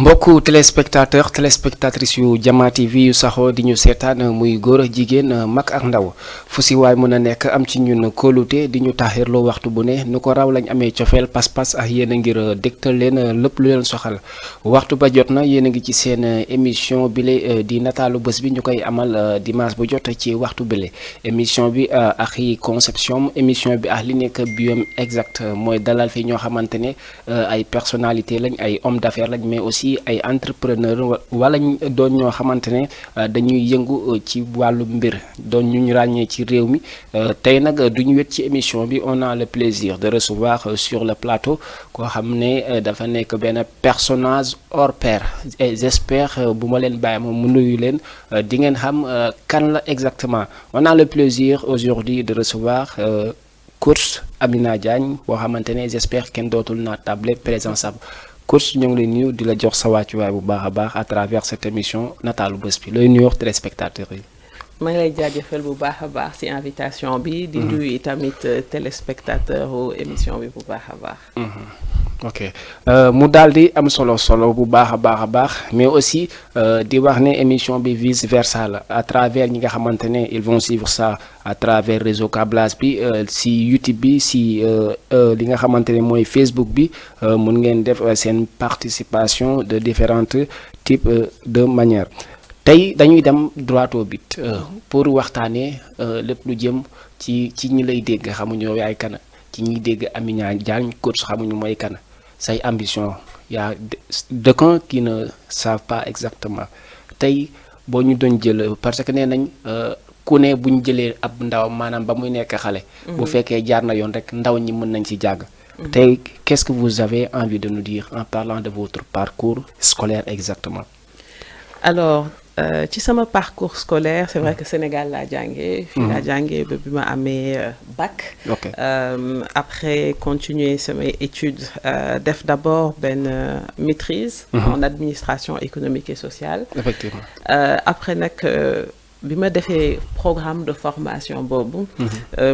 mbokku téléspectatrices yu Jama TV yu saxoo di ñu seetaan muy góor ak jigéen mag ak ndaw fu si waay mën a nekk am ci ñun kóolute di ñu taaxirloo waxtu bu ne nu ko raw lañ amee cofeel pas-pas ak yéen a ngir dégtal leen lépp lu leen soxal waxtu ba jot na yéen a ngi ci seen émission bile di nataalu bés bi ñu koy amal dimanche bu jot ci waxtu bile émission bi ak i conception émission bi ak li nekk biom exact mooy dalal fi ñoo xamante ne ay personnalité lañ ay homme d'affaires lañ mais aussi ay entrepreneur wala doon ñoo xamante ne dañuy yëngu ci wàllu mbir doon ñu ràññee ci réew mi tey nag duñu wet ci émission bi on a le plaisir de recevoir sur le plateau koo xam ne dafa nekk benn personnage hors pair et j'espère bu ma leen bàyyi ma mu nuyu leen di ngeen xam kan la exactement on a le plaisir aujourd'hui de recevoir coach Amina Diagne boo xamante ne j'espère kenn dootul naa table présence am coach ñu ngi lay nuyu di la jox sa wàccuwaay bu baax a baax à travers cette émission nataalu bés bi looy nuyoo téléspectateurs yi. maa ngi lay jaajëfal bu baax a baax ci invitation bi. di nuyu tamit téléspectateur émission bi bu baax a baax. ok mu daal di am solo bu baax a baax mais aussi di wax ne émission bi vice versa la à travers ñi nga xamante ne ils vont suivre ça à travers réseau câblage bi si YouTube bi si li nga xamante ne mooy Facebook bi mun ngeen def seen participation de différents types de manière tey dañuy dem droit au but pour waxtaanee lépp lu jëm ci ñi lay dégg xamuñu yaay kana ci ñuy dégg Amina Diagne coach xamuñu mooy kana say ambition y'a d'aucuns qui ne savent pas exactement tey boo ñu doon jël parce que nee nañ ku ne bu ñu jëlee ab ndaw maanaam ba muy nekk xale. bu fekkee jaar na yoon rek ndaw ñi mën nañ ci jàng. tey qu'est-ce que vous avez envie de nous dire en parlant de votre parcours scolaire exactement. alors ci sama parcours scolaire c'est vrai que Sénégal laa jàngee. fii laa jàngee ba bi ma amee bac. ok après continuer samay études def d'abord benn maîtrise. en administration économique et sociale. effectivement après nag bi ma defee programme de formation boobu.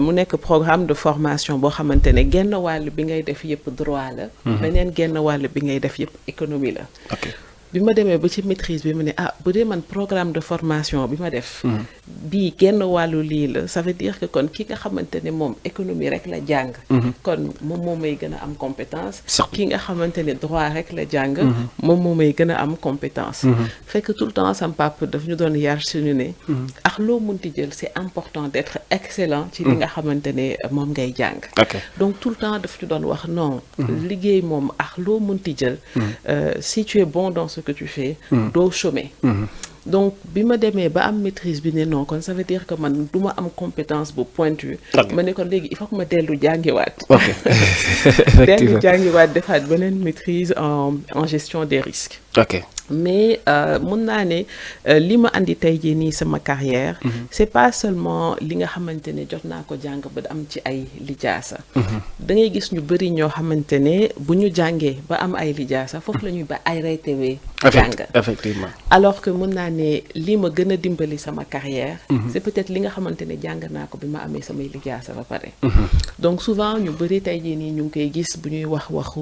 mu nekk programme de formation boo xamante ne genn wàll bi ngay def yëpp droit la. beneen genn wàll bi ngay def yëpp économie la. ok bi ma demee ba ci maîtrise bi mu ne bu dee man programme de formation bi ma def. bii genn wàllu lii la ça veut dire que kon ki nga xamante ne moom économie rek la jàng. kon moom moo may gën a am compétence. ki nga xamante ne droit rek la jàng. moom moo may gën a am compétence. fekk tout le temps sam papa daf ñu doon yar suñu ne. ak loo munti jël c'est important d'être excellent. ci li nga xamante ne moom ngay jàng. donc tout le temps daf ñu doon wax non. liggéey moom ak loo munti jël. si tu es bon dans ce que tu fais. doo chômer. donc bi ma demee ba am maîtrise bi ne non kon ça veut dire que man du ma am compétence bu pointue. ma ne kon léegi il faut que ma dellu jàngiwaat. ok dellu jàngiwaat defaat beneen maîtrise en gestion des risques. ok mais mun naa ne li ma andi tey jii nii sama carrière. c'est pas seulement li nga xamante ne jot naa ko jàng ba am ci ay lijaasa. da ngay gis ñu bëri ñoo xamante ne bu ñu jàngee ba am ay lijaasa foofu la ñuy ba ay raytewee jàng. effectivement alors que mun naa ne li ma gën a dimbali sama carrière. c'est peut-être li nga xamante ne jàng naa ko bi ma amee samay lijaasa ba pare. donc souvent ñu bëri tey jii nii ñu ngi koy gis bu ñuy waxu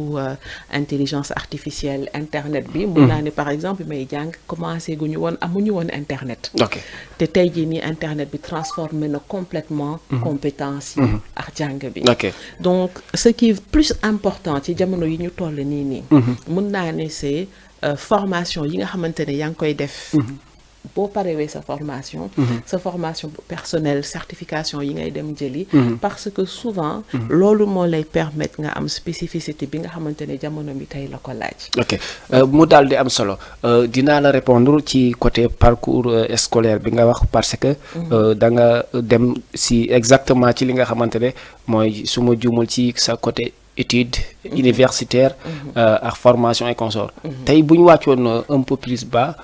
intelligence artificielle internet bi. mun naa ne par exemple may jàng commencé gu ñu woon amuñu woon internet. ok te tey jii nii internet bi transformé na complètement compétence yi ak jàng bi. ok donc ce qui est plus important ci jamono yi ñu toll nii mun naa ne c'est formation yi nga xamante ne yaa ngi koy def. boo parewee sa formation personnelle certification yi ngay dem jëli. parce que souvent. loolu moo lay permettre nga am spécificité bi nga xamante ne jamono bi tey la ko laaj. ok mu daal di am solo dinaa la répondre ci côté parcours scolaire bi nga wax parce que. da nga dem si exactement ci li nga xamante ne mooy su ma juumul ci sa côté. études universitaires ak formation et consort tey bu ñu wàccoon un peu plus bas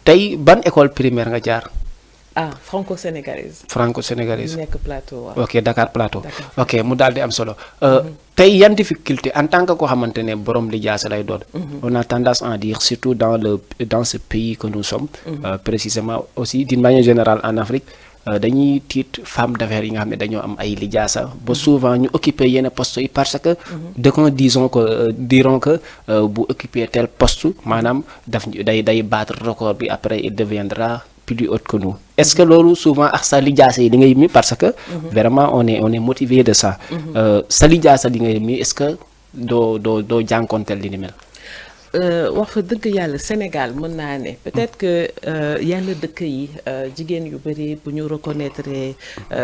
tey ban école primaire nga jaar. franco-sénégalaise. nekk plateau waaw. ok Dakar plateau. ok mu daal di am solo. tey yan difficulté en tant que koo xamante ne borom lijaasa lay doon. on a tendance à dire surtout dans ce pays que nous sommes. précisément aussi d'une manière générale en Afrique. dañuy tiit femme d'affaires yi nga xam ne dañoo am ay lijaasa ba souvent ñu occuper yenn postes yi parce que d'aucuns diront que bu occuper tel poste maanaam daf day battre record bi après il deviendra plus haut que nous. Est-ce que loolu souvent ak sa lijaasa yi li ngay mi parce que vraiment on est motivé de ça. Sa lijaasa li ngay mi est-ce que doo jànkonteel li ni mel. wax fa dëgg yàlla Sénégal mën naa ne peut-être que yenn dëkk yi jigéen yu bari bu ñu reconnaître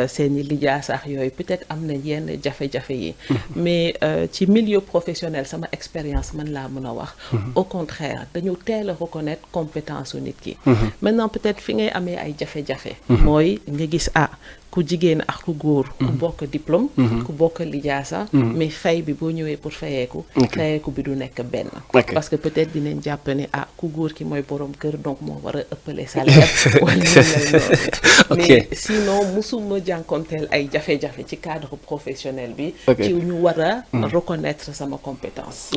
seeni lijaasaax yooyu peut-être am na yenn jafe-jafe yi mais ci milieu professionnel sama expérience man laa mën a wax au contraire dañu teel a reconnaître compétence u nit ki maintenant peut-être fi ngay amee ay jafe-jafe mooy nga gis ku jigéen ak ku góor ku bokk diplôme ku bokk lijaasa mais fay bi boo ñëwee pour fayeeku bi du nekk benn parce que peut-être dinañ jàpp ne ku góor ki mooy borom kër donc moo war a ëppale salaire wala ñu mel noonu mais sinon musuma jànkonteel ay jafe-jafe ci cadre professionnel bi ci ñu war a reconnaître sama compétence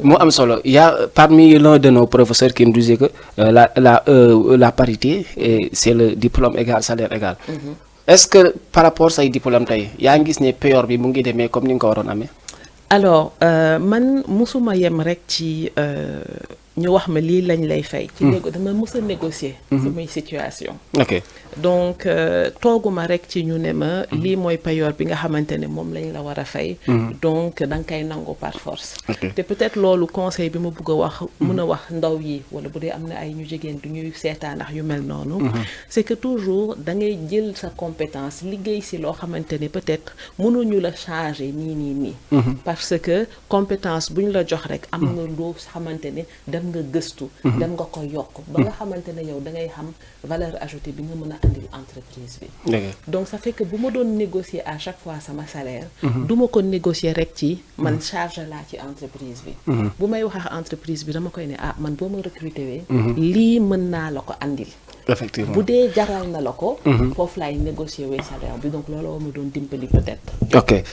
mu am solo y a parmi l'un de nos professeurs qui nous disait que la parité c'est le diplôme égal salaire égal. Est-ce que par rapport say diplôme tey yaa ngi gis ne payoor bi mu ngi demee comme ni nga ko waroon amee. alors man musuma yem rek ci ñu wax ma lii lañ lay fay. ci dama mës a négocier. samay situation. ok donc tooguma rek ci ñu ne ma lii mooy payoor bi nga xamante ne moom lañ la war a fay. donc da nga koy nangu par force. te peut-être loolu conseil bi ma bëgg a wax mën a wax ndaw yi wala bu dee am na ay ñu jigéen du ñuy seetaan ak yu mel noonu. c'est que toujours da ngay jël sa compétence liggéey si loo xamante ne peut-être mënuñu la changer nii. parce que compétence bu ñu la jox rek am nga loo xamante ne dem nga gëstu. dem nga ko yokk ba nga xamante ne yow da ngay xam valeur ajoutée bi nga mën a andil entreprise bi. donc ça fait que bu ma doon négocier à chaque fois sama salaire. du ma ko négocier rek ci man charge laa ci entreprise bi. bu may wax ak entreprise bi dama koy ne man boo ma recruter wee lii mën naa la ko andil. effectivement bu dee jaral na la ko. foofu laay négocier wee salaire bi donc loolu ma doon dimbali peut-être. ok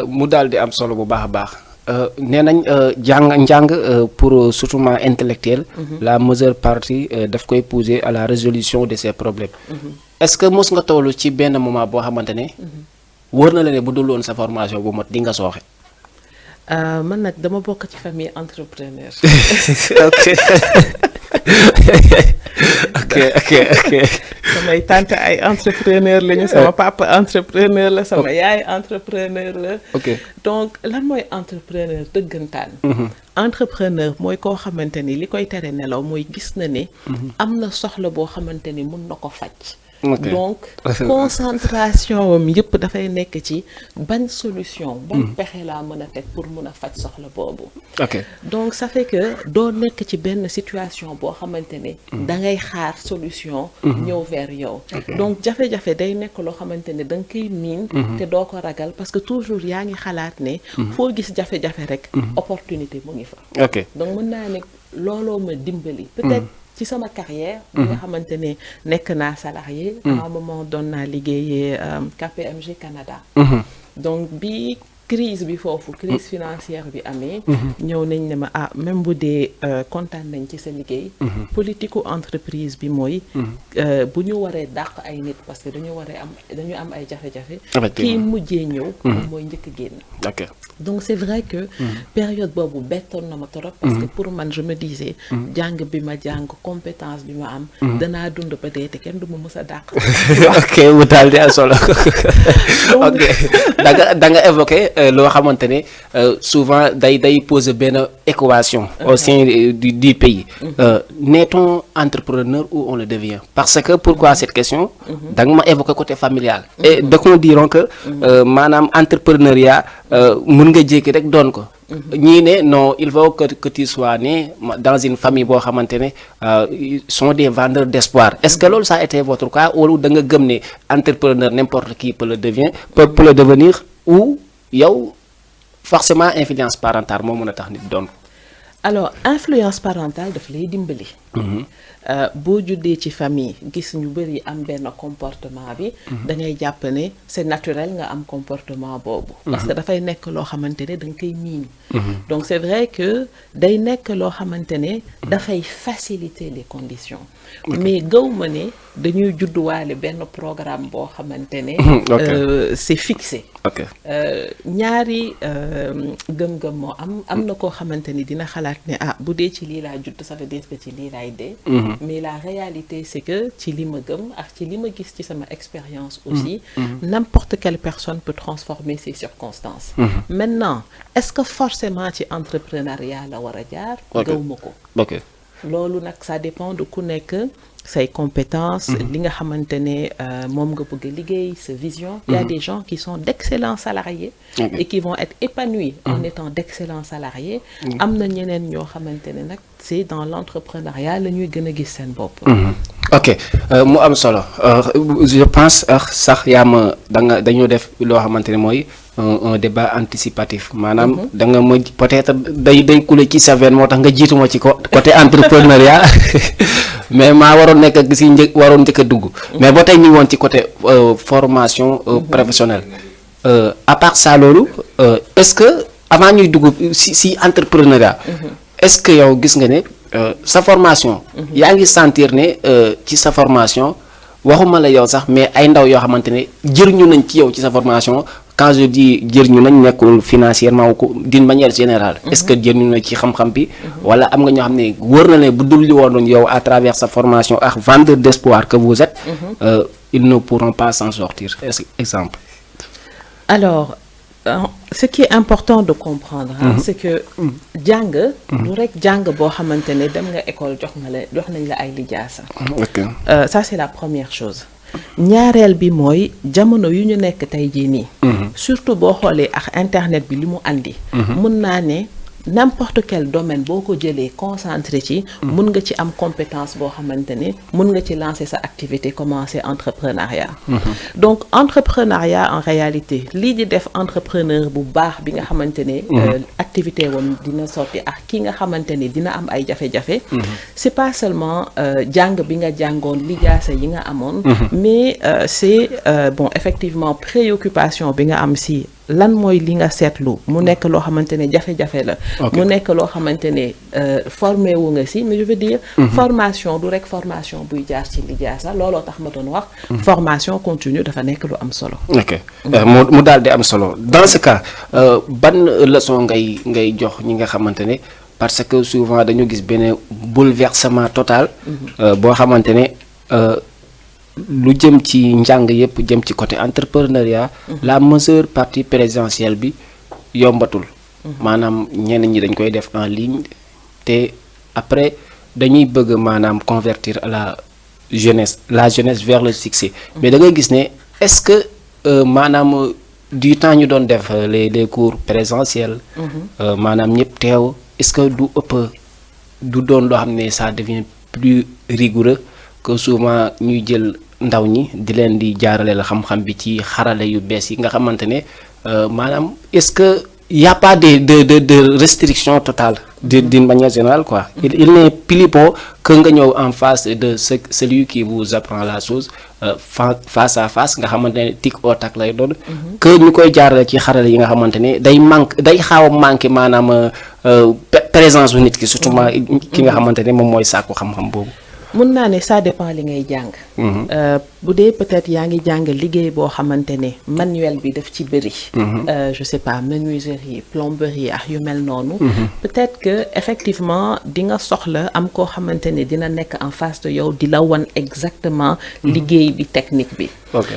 mu daal di am solo bu baax a baax. nee nañ njàng pour surtout intellectuel la majeure partie daf koy pousser à la résolution de ces problèmes. Est-ce que mos nga tollu ci benn moment boo xamante ne wóor na la ne bu dul woon sa formation bu mot di nga sooxe. man nag dama bokk ci famille entrepreneur. ok samay tante ay entrepreneur lañu sama papa entrepreneur la sama yaay entrepreneur la. donc lan mooy entrepreneur dëggantaan. entrepreneur mooy koo xamante ni li koy tere nelaw mooy gis na ne. am na soxla boo xamante ni mun na ko faj. donc concentration am yëpp dafay nekk ci ban solution. ban pexe laa mën a teg pour mun a faj soxla boobu. donc ça fait que doo nekk ci benn situation boo xamante ne. da ngay xaar solution. ñëw vers yow. donc jafe-jafe day nekk loo xamante ne da nga koy miin. te doo ko ragal parce que toujours yaa ngi xalaat ne. foo gis jafe-jafe rek. opportunité mu ngi fa. donc mën naa ne looloo ma dimbali. peut-être. ci sama carrière bi nga xamante ne nekk naa salarié à un moment doon naa liggéeyee KPMG Canada donc bi crise bi foofu crise financière bi amee ñëw nañ ne ma même bu dee kontaan nañ ci sa liggéey politique entreprise bi mooy bu ñu waree dàq ay nit parce que dañu am ay jafe-jafe kii mujjee ñëw moom mooy njëkk génn donc c'est vrai que période boobu bettoon na ma trop parce que pour man je me disais jàng bi ma jàng compétence bi ma am danaa dund ba dee te kenn du ma mës a dàq mu daal di am solo da nga évoqué loo xamante ne souvent day poser benn équation au sein du pays n'est-on entrepreneur ou on le devient parce que pourquoi cette question da nga ma évoqué côté familial et d'aucuns diront que maanaam entrepreneuriat mën nga jékki rek doon ko ñii ne non il faut que tu sois né dans une famille boo xamante ne sont des vendeurs d'espoir est-ce que loolu ça a été votre cas wala da nga gëm ne entrepreneur n'importe qui peut le devenir ou yow forcément influence parentale moo mën a tax nit doon. alors influence parentale daf lay dimbali. boo juddee ci famille gis ñu bëri am benn comportement bi da ngay jàpp ne c'est naturel nga am comportement boobu parce que dafay nekk loo xamante ne da nga koy miin donc c'est vrai que day nekk loo xamante ne dafay faciliter les conditions mais gëw ma ne dañuy judduwaale benn programme boo xamante ne c'est fixé ñaari gëm-gëm moo am na koo xamante ni dina xalaat ne bu dee ci lii laa judd ça veut dire que ci lii laay dee mais la réalité c'est que ci li ma gëm ak ci li ma gis ci sama expérience aussi n'importe quelle personne peut transformer ses circonstances maintenant est-ce que forcément ci entrepreneuriat la war a jaar gëwuma ko loolu nag ça dépend de ku nekk say compétences li nga xamante ne moom nga bëgg a liggéey sa vision il y a des gens qui sont d'excellents salariés et qui vont être épanouis en étant d'excellents salariés am na ñeneen ñoo xamante ne nag c'est dans l'entrepreneuriat la ñuy gën a gis seen bopp ok mu am solo je pense sax yaa ma dañoo def loo xamante ne mooy un débat anticipatif maanaam da nga ma peut-être day couler ci sa veine moo tax nga jiituma ci côté entrepreneuriat mais maa waroon nekk ak si waroon njëkk a dugg mais ba tey ñu woon ci côté formation professionnelle à part ça loolu est-ce que avant ñuy dugg si entrepreneuriat est-ce que yow gis nga ne sa formation yaa ngi sentir ne ci sa formation waxuma la yow sax mais ay ndaw yoo xamante ne jëriñu nañ ci yow ci sa formation quand je dis jëriñu nañ nekkul financièrement ou d'une manière générale est-ce que jëriñu na ci xam-xam bi wala am nga ñoo xam ne wër na ne bu dul li woon yow à travers sa formation ak vendeur d'espoir que vous êtes ils ne pourront pas s'en sortir exemple alors ce qui est important de comprendre c'est que jàng du rek jàng boo xamante ne dem nga école jox nañ la ay lijaasa ça c'est la première chose ñaareel bi mooy jamono yu ñu nekk tey jii nii surtout boo xoolee ak internet bi li mu andi mën naa ne n'importe quel domaine boo ko jëlee concentré ci mun nga ci am compétence boo xamante ne mun nga ci lancer sa activité commencer entrepreneuriat donc entrepreneuriat en réalité lii di def entrepreneur bu baax bi nga xamante ne activité wam dina sotti ak ki nga xamante ne dina am ay jafe-jafe c'est pas seulement jàng bi nga jàngoon lijaasa yi nga amoon mais c'est bon effectivement préoccupation bi nga am si lan mooy li nga seetlu mu nekk loo xamante ne jafe-jafe la mu nekk loo xamante ne formé wu nga si mais je veux dire formation du rek formation buy jaar ci lijaasa looloo tax ma doon wax formation continue dafa nekk lu am solo ok mu daal di am solo dans ce cas ban leçon ngay jox ñi nga xamante ne parce que souvent dañu gis benn bouleversement total boo xamante ne lu jëm ci njàng yépp jëm ci côté entrepreneuriat la majeure partie présentielle bi yombatul maanaam ñenn ñi dañ koy def en ligne te après dañuy bëgg maanaam convertir à la jeunesse vers le succès mais da ngay gis ne est-ce que maanaam du temps ñu doon def les cours présentiels maanaam ñëpp teew est-ce que du doon loo xam ne ça devient plus rigoureux que souvent ñuy jël ndaw ñi di leen di jaarale la xam-xam bi ci xarale yu bees yi nga xamante ne maanaam est-ce que y a pas de restriction totale d'une manière générale quoi il n'est plus beau que nga ñëw en face de celui qui vous apprend la chose face à face nga xamante ne tic au tac lay doon que ñu koy jaarale ci xarale yi nga xamante ne day xaaw a manqué maanaam présence bu nit ki surtout ki nga xamante ne moom mooy sàkku xam-xam boobu mun naa ne ça dépend li ngay jàng bu dee peut-être yaa ngi jàng liggéey boo xamante ne manuel bi daf ci bëri je sais pas menuiserie plomberie ak yu mel noonu peut-être que effectivement di nga soxla am koo xamante ne dina nekk en face de yow di la wan exactement liggéey bi technique bi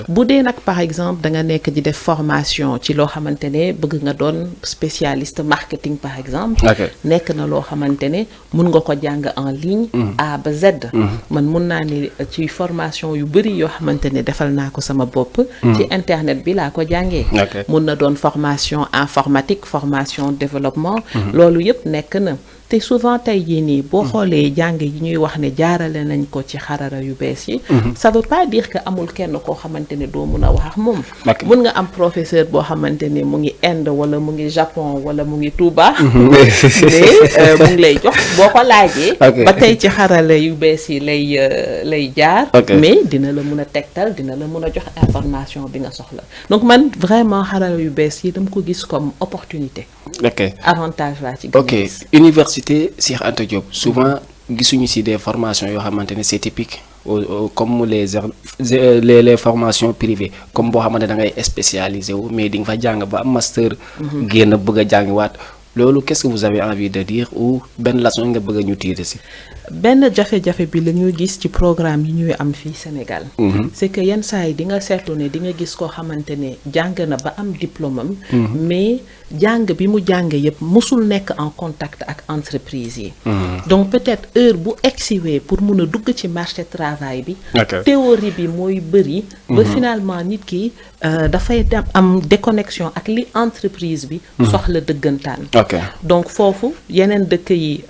bu dee nag par exemple da nga nekk di def formation ci loo xamante ne bëgg nga doon spécialiste marketing par exemple nekk na loo xamante ne mun nga ko jàng en ligne A ba Z man mun naa ni ci formation yu bëri yoo xamante ne defal naa ko sama bopp ci internet bi laa ko jàngee mun na doon formation informatique formation développement loolu yëpp nekk na te souvent tey jii nii boo xoolee jàng yi ñuy wax ne jaarale nañ ko ci xarala yu bees yi ça veut pas dire que amul kenn koo xamante ne doo mun a wax ak moom mun nga am professeur boo xamante ne mu ngi Inde wala mu ngi Japon wala mu ngi Touba mais mu ngi lay jox boo ko laajee ba tey ci xarala yu bees yi lay jaar mais dina la mun a tegtal dina la mun a jox information bi nga soxla donc man vraiment xarala yu bees yi dama ko gis comme opportunité avantage laa ci gën université Cheikh Anta Diop souvent gisuñu ci des formations yoo xamante ne c'est typique comme les formations privées comme boo xamante da ngay spécialisé wu mais di nga fa jàng ba am master génn bëgg a jàngiwaat loolu qu'est-ce que vous avez envie de dire ou benn leçon nga bëgg a ñu tirer ci benn jafe-jafe bi la ñuy gis ci programme yi ñuy am fii Sénégal c'est que yenn saa yi di nga seetlu ne di nga gis koo xamante ne jàng na ba am diplôme am mais jàng bi mu jàng yëpp musul nekk en contact ak entreprise yi donc peut-être heure bu egsiwee pour mun a dugg ci marché travail bi théorie bi mooy bëri ba finalement nit ki dafay am déconnexion ak li entreprise bi soxla dëggantaan donc foofu yeneen dëkk yi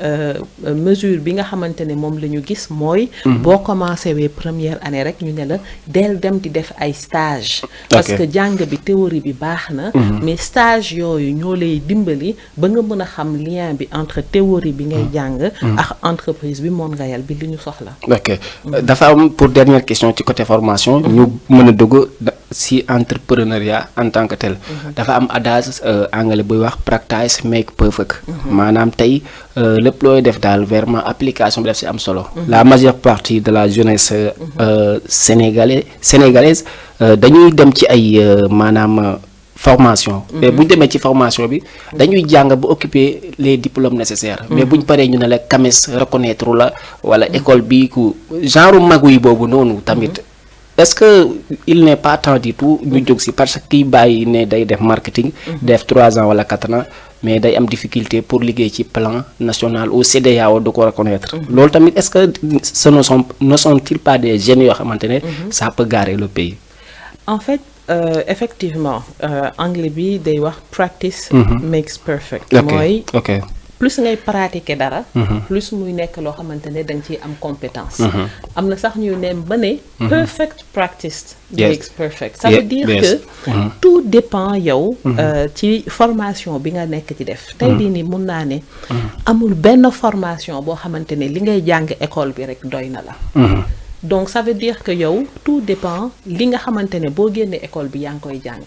mesure bi nga xamante ne moom la ñu gis mooy boo commencé wee première année rek ñu ne la del dem di def ay stage parce que jàng bi théorie bi baax na mais stage yooyu ñoo lay dimbali ba nga mën a xam lien bi entre théorie bi ngay jàng ak entreprise bi monde réel bi li ñu soxla dafa am pour dernière question ci côté formation ñu mën a dugg si entrepreneuriat en tant que tel dafa am adage anglais buy wax practice make perfect maanaam tey lépp looy def daal vraiment application bi def si am solo la majeure partie de la jeunesse sénégalaise dañuy dem ci ay maanaam formation mais bu ñu demee ci formation bi dañuy jàng ba occuper les diplômes nécessaires mais bu ñu paree ñu ne la CAMES reconnaître la wala école bi ku genre magu yi boobu noonu tamit est-ce que il n'est pas temps du tout ñu jóg si parce que kii bàyyi ne day def marketing def 3 ans wala 4 ans mais day am difficulté pour liggéey ci plan national ou CEDEAO du ko reconnaître loolu tamit est-ce que ce ne sont-ils pas des jeunes yoo xamante ne ça peut garer le pays en fait effectivement anglais bi day wax practice makes perfect mooy plus ngay pratiquer dara plus muy nekk loo xamante ne da nga ciy am compétence am na sax ñuy neem ba ne perfect practice makes perfect ça veut dire que tout dépend yow ci formation bi nga nekk ci def tey di ni mun naa ne amul benn formation boo xamante ne li ngay jàng école bi rek doy na la donc ça veut dire que yow tout dépend li nga xamante ne boo génnee école bi yaa ngi koy jàng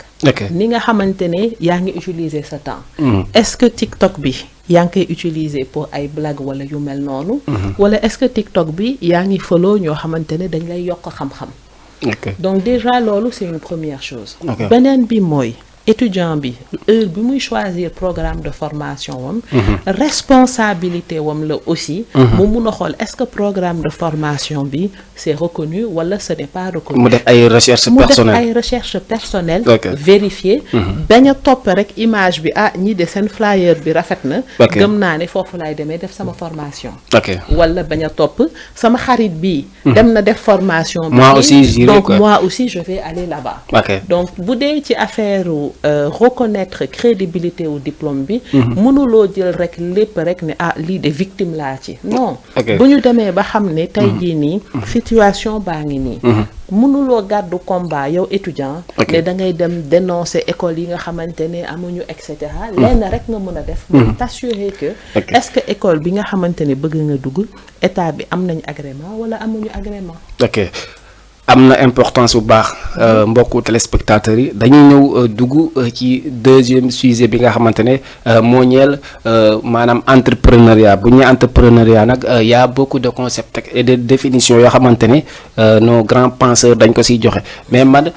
ni nga xamante ne yaa ngi utiliser sa temps est-ce que TikTok bi yaa ngi koy utiliser pour ay blague wala yu mel noonu wala est-ce que TikTok bi yaa ngi follow ñoo xamante ne dañ lay yokk xam-xam donc déjà loolu c'est une première chose beneen bi mooy étudiant bi heure bi muy choisir programme de formation wam responsabilité wam la aussi mu mun a xool est-ce que programme de formation bi c'est reconnu wala ce n'est pas reconnu mu def ay recherche personnelle mu def ay recherche personnelle vérifier bañ a topp rek image bi ñi de seen flyer bi rafet na gëm naa ne foofu laay demee def sama formation wala bañ a topp sama xarit bi dem na def formation bi donc moi aussi je vais aller là-bas donc bu dee ci affaire reconnaître crédibilité au diplôme bi mënuloo jël rek lépp rek ne lii de victime laa ci non bu ñu demee ba xam ne tey jii nii situation baa ngi nii mënuloo gàddu combat yow étudiant ne da ngay dem dénoncer école yi nga xamante ne amuñu et cetera lenn rek nga mën a def mooy t'assurer que est-ce que école bi nga xamante ne bëgg nga dugg état bi am nañ agrément wala amuñu agrément am na importance bu baax mbokku téléspectateurs yi dañuy ñëw dugg ci deuxième sujet bi nga xamante ne moo ñeel maanaam entrepreneuriat bu ñu entrepreneuriat nag y a beaucoup de concepts et de définitions yoo xamante ne nos grands penseurs dañ ko siy joxe mais man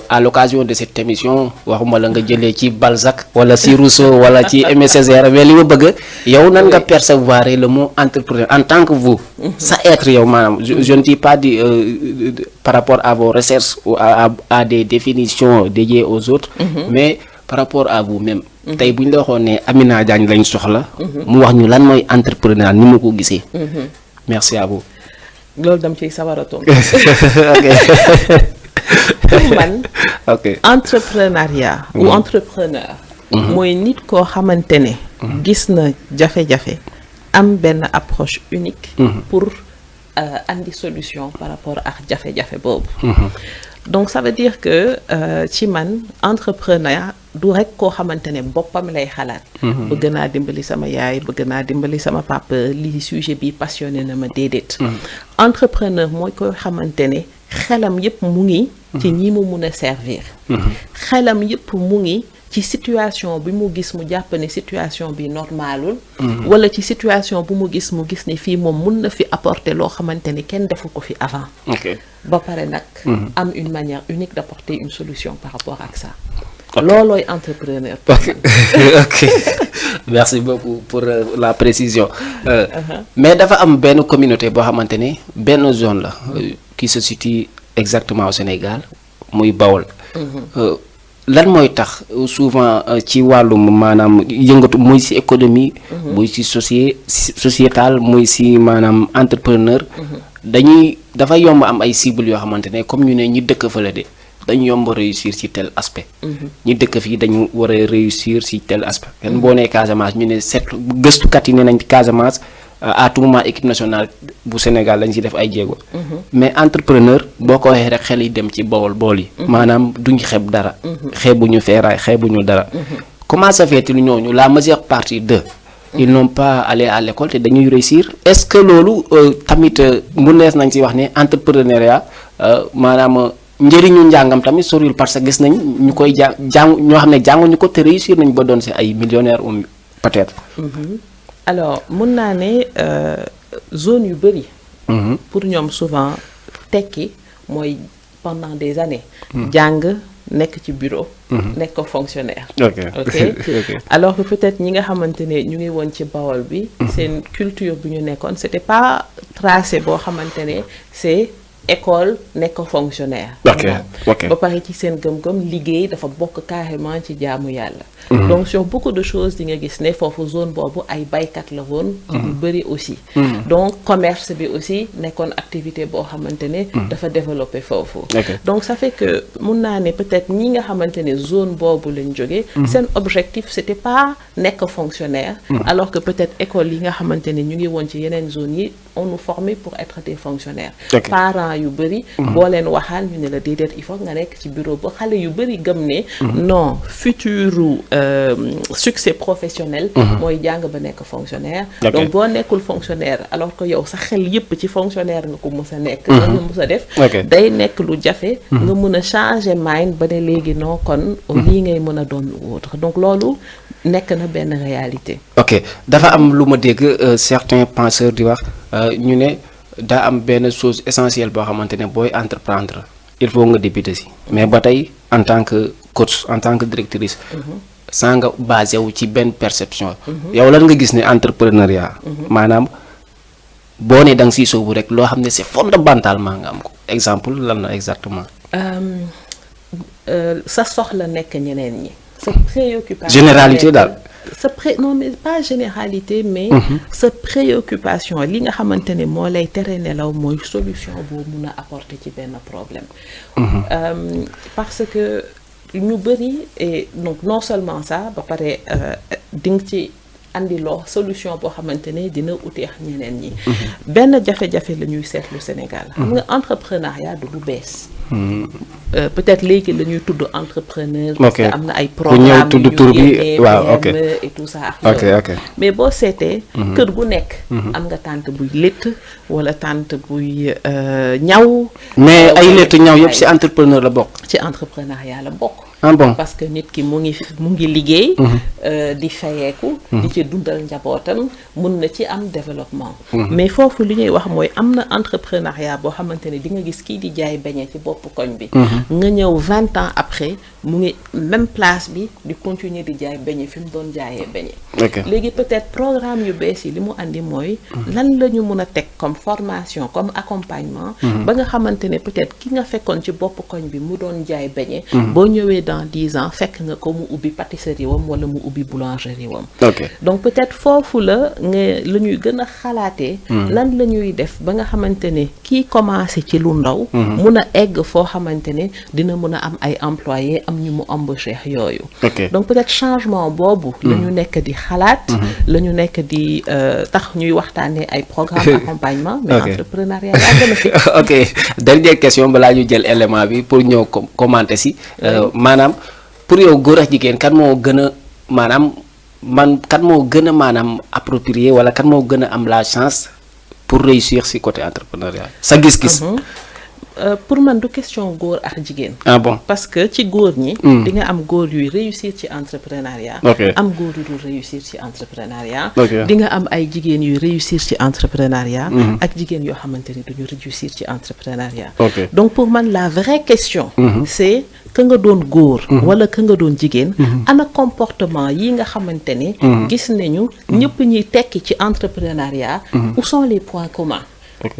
à l'occasion de cette émission waxuma la nga jëlee ci Balzac wala ci Rousseau wala ci Aimé Césaire mais li ma bëgg yow nan nga percevoir le mot entrepreneur en tant que vous sa être yow maanaam je ne dis pas par rapport à vos recherches ou à des définitions dédiées aux autres mais par rapport à vous-même tey bu ñu la waxoon ne Amina Diagne lañ soxla mu wax ñu lan mooy entrepreneur ni mu ko gisee merci à vous loolu dam ciy sawaratoon pour man entrepreneuriat ou entrepreneur mooy nit koo xamante ne gis na jafe-jafe am benn approche unique pour andi solution par rapport ak jafe-jafe boobu. Donc ça veut dire que ci man entrepreneur du rek koo xamante ne boppam lay xalaat. bëgg naa dimbali sama yaay bëgg naa dimbali sama papa li sujet bi passionné na ma déedéet. Entrepreneur mooy koy xamante ne xelam yëpp mu ngi ci ñi mu mun a servir. xelam yëpp mu ngi ci situation bi mu gis mu jàpp ne situation bi normalul wala ci situation bu mu gis ne fii moom mun na fi apporter loo xamante ne kenn defu ko fi avant. ba pare nag am une manière unique d'apporter une solution par rapport ak ça. loolooy entrepreneur. ok merci beaucoup pour la précision. Mais dafa am benn communauté boo xamante ne benn zone la qui se situe exactement au Sénégal muy Bawol. lan mooy tax souvent ci wàllum maanaam yëngatu muy ci économie. muy ci sociétal muy ci maanaam entrepreneur. dafa yomb am ay cibles yoo xamante ne comme ñu ne ñi dëkk fa la de dañu yomb réussir ci tel aspect. ñi dëkk fii dañu war a réussir ci tel aspect. kenn boo nee Casamance ñu ne gëstukat yi ne nañ Casamance à tout moment équipe nationale bu Sénégal lañ ci def ay jéego. mais entrepreneur boo ko waxee rek xel yi dem ci bool yi. maanaam duñ xeeb dara. xeebuñu feeraay xeebuñu dara. comment ça fait lu ñooñu la majeure partie d'eux ils n'ont pas allé à l'école te dañuy réussir est-ce que loolu tamit mu nees nañ ci wax ne entrepreneuriat maanaam njëriñu njàngam tamit soriwul parce que gis nañ ñu koy jàng ñoo xam ne jànguñu ko te réussir nañ ba doon ci ay millionnaires ou peut-être. Alors mun naa ne zone yu bëri. pour ñoom souvent tekki mooy pendant des années. jàng nekk ci bureau. nekk ko fonctionnaire. ok alors que peut-être ñi nga xamante ne ñu ngi woon ci Bawol bi. seen culture bi ñu nekkoon c'était pas tracé boo xamante ne c'est école nekk fonctionnaire. ba pare ci seen gëm-gëm liggéey dafa bokk carrément ci jaamu yàlla. donc sur beaucoup de choses di nga gis ne foofu zone boobu ay baykat la woon. yu bëri aussi. donc commerce bi aussi nekkoon activité boo xamante ne. dafa développé foofu. donc ça fait que mun naa ne peut-être ñi nga xamante ne zone boobu lañ jógee. seen objectif c'était pas nekk fonctionnaire. alors que peut-être école yi nga xamante ne ñu ngi woon ci yeneen zones yi on nous formait pour être des fonctionnaires. parents yu bëri. boo leen waxaan ñu ne la déedéet il faut nga nekk ci bureau ba xale yu bëri gëm ne. non futuru succès professionnel. mooy jàng ba nekk fonctionnaire. donc boo nekkul fonctionnaire alors que yow sa xel yëpp ci fonctionnaire nga ko mës a nekk. nga mës a def. day nekk lu jafe. nga mën a changer mind ba ne léegi non kon lii ngay mën a doon autre donc loolu nekk na benn réalité. ok dafa am lu ma dégg certains penseurs di wax ñu ne daa am benn chose essentielle boo xamante ne booy entreprendre il faut nga débuter si mais ba tey en tant que coach en tant que directrice. sans nga basé wu ci benn perception. yow lan nga gis ne entrepreneuriat. maanaam boo ne da nga siy sóobu rek loo xam ne c'est fondamentalement nga am ko exemple lan la exactement. sa soxla nekk ñeneen ñi. sa préoccupation généralité daal. non mais pas généralité mais sa préoccupation li nga xamante ne moo lay tere nelaw mooy solution boo mun a apporter ci benn problème. parce que ñu bëri et donc non seulement ça ba pare di nga ci andi loo solution boo xamante ne dina uteex ñeneen ñi. benn jafe-jafe la ñuy seetlu Sénégal. xam nga entrepreneuriat du lu bees. peut-être léegi la ñuy tudd entrepreneur. parce que am na ay programmes yu ñu génnee et tout ça. mais boo seetee. kër gu nekk. am nga tante buy létt wala tante buy ñaw. mais ay létt ñaw yëpp ci entrepreneur la bokk. ci entrepreneuriat la bokk. bon parce que nit ki mu ngi liggéey. di fayeeku. di ci dundal njabootam mun na ci am développement. mais foofu li ñuy wax mooy am na entrepreneuriat boo xamante ne di nga gis kii di jaay beñe ci bopp koñ bi. nga ñëw 20 ans après mu ngi même place bi di continuer di jaay beñe fi mu doon jaayee beñe. léegi peut-être programme yu bees yi li mu andi mooy. lan la ñu mun a teg comme formation comme accompagnement. ba nga xamante ne peut-être ki nga fekkoon ci bopp koñ bi mu doon jaay beñe. boo ñëwee dans dans 10 ans fekk nga ko mu ubbi pâtisserie wam wala mu ubbi boulangerie wam. Donc peut-être foofu la la ñuy gën a xalaatee. lan la ñuy def ba nga xamante ne kii commencé ci lu ndaw. mun a egg foo xamante ne dina mun a am ay employés am ñu mu embauché yooyu. Donc peut-être changement boobu. la ñu nekk di xalaat. la ñu nekk di tax ñuy waxtaanee ay programme accompagnement. mais entrepreneuriat yaa gën a fi. ok dernière question balaa ñu jël élément bi pour ñëw commenter si. maanaam pour yow góor ak jigéen kan moo gën a maanaam kan moo gën a maanaam approprié wala kan moo gën a am la chance pour réussir si côté entrepreneuriat sa gis-gis. pour man du question góor ak jigéen. Ah bon? Parce que ci góor ñi. di nga am góor yuy réussir ci entrepreneuriat. am góor yu dul réussir ci entrepreneuriat. di nga am ay jigéen yuy réussir ci entrepreneuriat. ak jigéen yoo xamante ni duñu réussir ci entrepreneuriat. Donc pour man la vraie question. c'est que nga doon góor. wala que nga doon jigéen. ana comportement yi nga xamante ne. gis nañu ñëpp ñuy tekki ci entrepreneuriat. où sont les points communs.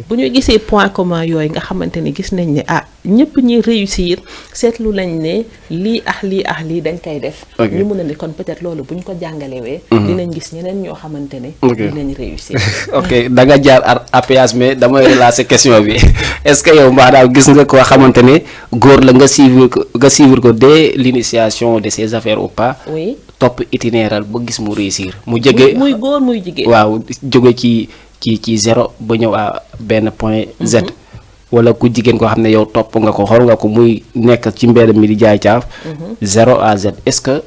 bu ñu gisee point commun yooyu nga xamante ni gis nañ ne ñëpp ñi réussir seetlu nañ ne lii ak lii dañ koy def. ñu mun a ne kon peut-être loolu bu ñu ko jàngalewee. dinañ gis ñeneen ñoo xamante ne. dinañ réussir. ok da nga jaar APS mais damay relancer question bi est-ce que yow maanaam gis nga koo xamante ne góor la nga suivre ko dès l'initiation de ses affaires ou pas. oui topp itinéraire ba gis mu réussir. mu jóge muy góor muy jigéen. waaw jóge ci zéro ba ñëw à benn point Z. wala ku jigéen koo xam ne yow topp nga ko xool nga ko muy nekk ci mbedd mi di jaay caaf. 0 à Z est-ce que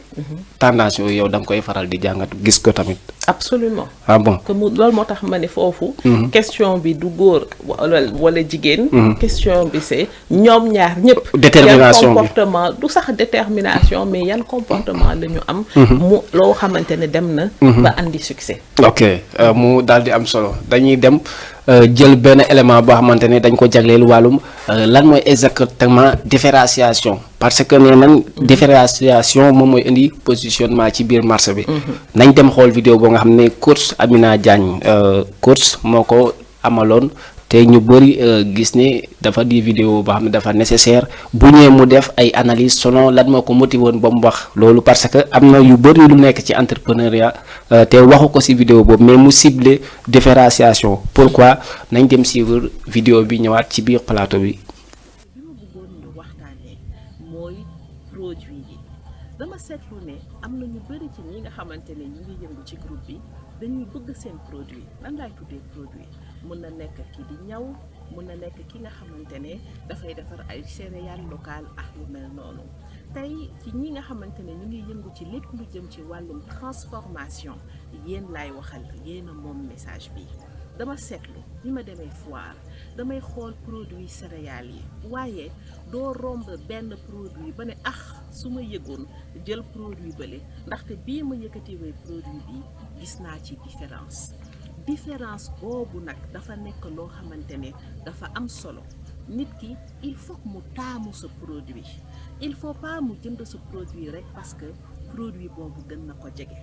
tendance yooyu yow da nga koy faral di jàngat gis ko tamit. absolument. ah bon que loolu moo tax ma ne foofu. question bi du góor wala jigéen. question bi c'est ñoom ñaar ñëpp. détermination yan comportement du sax détermination mais yan comportement la ñu am. mu loo xamante ne dem na. ba andi succès. ok mu daal di am solo dañuy dem jël benn élément boo xamante ne dañ ko jagleel wàllum lan mooy exactement différenciation parce que nee nañ différenciation moom mooy indi positionnement ci biir marché bi. nañ dem xool vidéo boo nga xam ne coach Amina Diagne coach moo ko amaloon te ñu bëri gis ne dafa di vidéo boo xam ne dafa nécessaire bu ñëwee mu def ay analyse selon lan moo ko motivé woon ba mu wax loolu parce que am na yu bëri lu nekk ci entrepreneuriat te waxu ko ci vidéo boobu mais mu ciblé différenciation pourquoi nañ dem suivre vidéo bi ñëwaat ci biir plateau bi. dama seetlu ne am na ñu bëri ci ñi nga xamante ne ñu ngi yëngu ci groupe bi dañuy bëgg seen produit lan laay tuddee produit mun na nekk ki di ñaw mun na nekk ki nga xamante ne dafay defar ay céréales locales ak yu mel noonu tey ci ñi nga xamante ne ñu ngi yëngu ci lépp lu jëm ci wàllum transformation yéen laay waxal yéen a moom message bi dama seetlu bi ma demee foire damay xool produit céréales yi waaye doo romb benn produit ba ne su ma yëgoon jël produit bële ndaxte bii ma yëkkatiwee produit bi gis naa ci différence boobu nag dafa nekk loo xamante ne dafa am solo nit ki il faut mu taamu sa produit il faut pas mu jënd sa produit rek parce que produit boobu gën na ko jege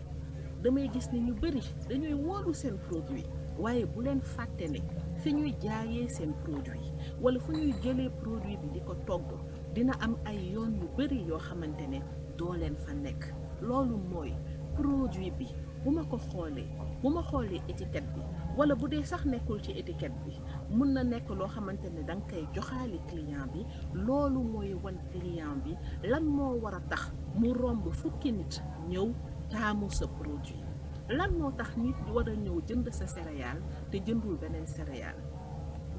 damay gis ne ñu bëri dañuy wóolu seen produit waaye bu leen fàtte ne fi ñuy jaayee seen produit wala fu ñuy jëlee produit bi di ko togg dina am ay yoon yu bëri yoo xamante ne doo leen fa nekk loolu mooy produit bi bu ma xoolee étiquette bi wala bu dee sax nekkul ci étiquette bi mun na nekk loo xamante ne da nga koy joxaale client bi loolu mooy wan client bi lan moo war a tax mu romb fukki nit ñëw taamu sa produit lan moo tax nit war a ñëw jënd sa céréale te jëndul beneen céréale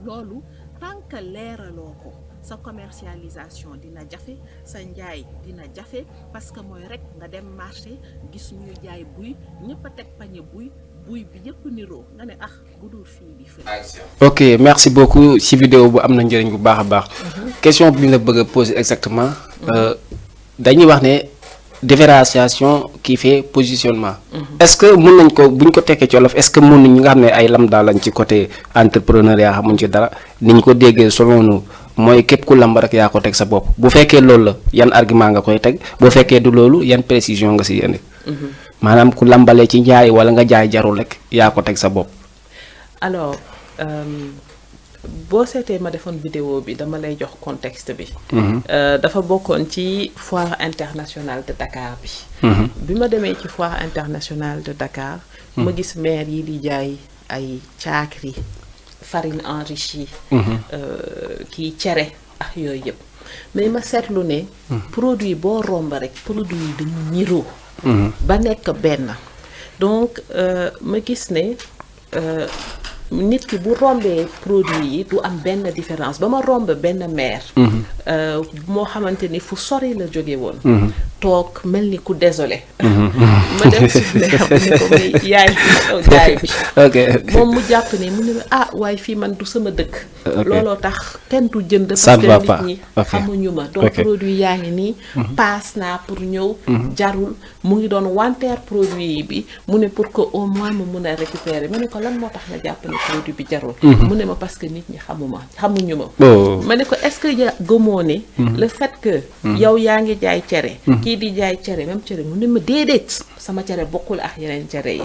loolu tant que leeraloo ko sa commercialisation dina jafe sa njaay dina jafe parce que mooy rek nga dem marché gis ñuy jaay buy ñëpp a teg pañe buy bi yëpp niroo nga ne bu dul fii bi fële. ok merci beaucoup ci vidéo bu am na njëriñ bu baax a baax. question bi ñu la bëgg a poser exactement. dañuy wax ne différenciation qui fait positionnement. est-ce que mën nañ ko buñ ko tekkee ci wolof est-ce que mën nañ ñi nga xam ne ay lambda lañ ci côté entrepreneuriat xamuñ ci dara ni ñu ko déggee selon nous mooy képp ku lamb rek yaa ko teg sa bopp bu fekkee loolu la yan argument nga koy teg bu fekkee du loolu yan précision nga si indi. maanaam ku lambalee ci njaay wala nga jaay jarul rek yaa ko teg sa bopp. alors boo seetee ma defoon vidéo bi dama lay jox contexte bi. dafa bokkoon ci foire internationale de Dakar bi. bi ma demee ci foire internationale de Dakar. ma gis maire yi di jaay ay caakri farine enrichie. kii cere ak yooyu yëpp. mais ma seetlu ne. produit boo romb rek produit yi dañu niroo. ba nekk benn. donc ma gis ne. nit ki bu rombee produit yi du am benn différence ba ma romb benn maire. moo xamante ni fu sori la jóge woon. toog mel ni ku désolé. ma dem si ne ko mais yaay jaay bi. moom mu jàpp ne mu ne ah waaye fii man du sama dëkk. looloo tax kenn du jënd. parce que nit ñi xamuñu ma. donc produit yaa ngi nii. paas naa pour ñëw. jarul mu ngi doon wanteer produit bi mu ne pour que au moins mu mun a récupérer ma ne ko lan moo tax nga jàpp ne produit bi jarul. mu ne ma parce que nit ñi xamuñu ma. ma ne ko est-ce que gëmoo ne. le fait que. yow yaa ngi jaay cere. kii di jaay cere même cere mu ne ma déedéet sama cere bokkul ak yeneen cere yi.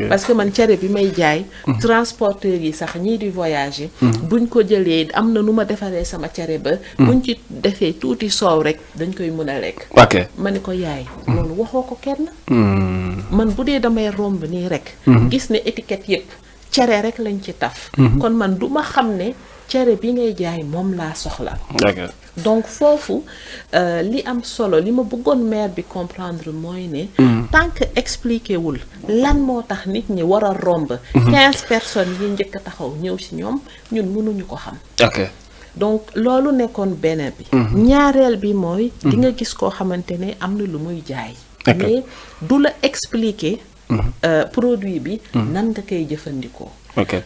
parce que man cere bi may jaay. transporteur yi sax ñii di voyager. buñ ko jëlee am na nu ma defaree sama cere ba. buñ ci defee tuuti soow rek dañ koy mën a lekk. ma ne ko yaay. loolu waxoo ko kenn. man bu dee damay romb nii rek. gis ne étiquette yëpp cere rek lañ ci taf. kon man du ma xam ne cere bi ngay jaay moom laa soxla. donc foofu li am solo li ma bëggoon maire bi comprendre mooy ne. tant que expliqué wul lan moo tax nit ñi war a romb. 15 personnes yi njëkk a taxaw ñëw ci ñoom ñun mënuñu ko xam. donc loolu nekkoon benn bi. ñaareel bi mooy. di nga gis koo xamante ne am na lu muy jaay. mais du la expliquer. produit bi. nan nga koy jëfandikoo.